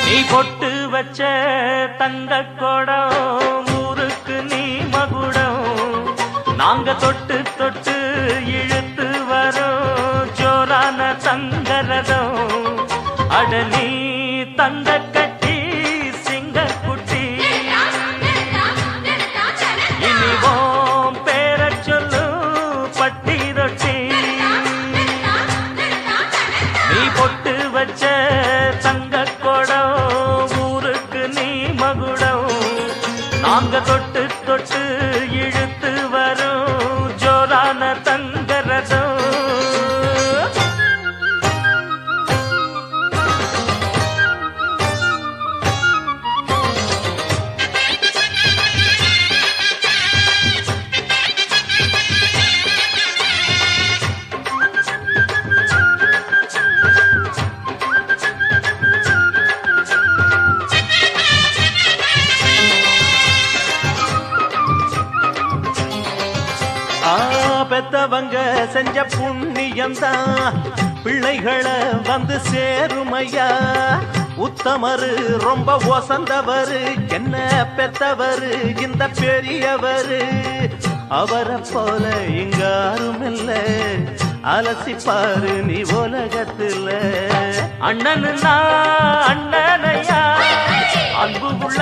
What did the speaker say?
நீ பொட்டு வச்ச தங்க கொடம் ஊருக்கு நீ மகுடம் நாங்க தொட்டு தொட்டு இழுத்து வரோம் ஜோரான தங்கரதம் அட நீ தங்க கட்டி சிங்க குட்டி இனிவோம் பேர சொல்லு பட்டி ரொட்டி நீ பொட்டு வச்ச தங்க கொடம் ஊருக்கு நீ மகுடம் நாங்க தொட்டு தொட்டு இழுத்து வரும் ஜோரான தங்கரதம் பெத்தவங்க செஞ்ச புண்ணியம்தான் பிள்ளைகளை வந்து சேருமையா உத்தமரு ரொம்ப ஒசந்தவரு என்ன பெத்தவரு இந்த பெரியவரு அவரை போல இங்காரும் இல்ல அலசிப்பாரு நீ உலகத்துல அண்ணனுன்னா அண்ணனையா அன்பு உள்ள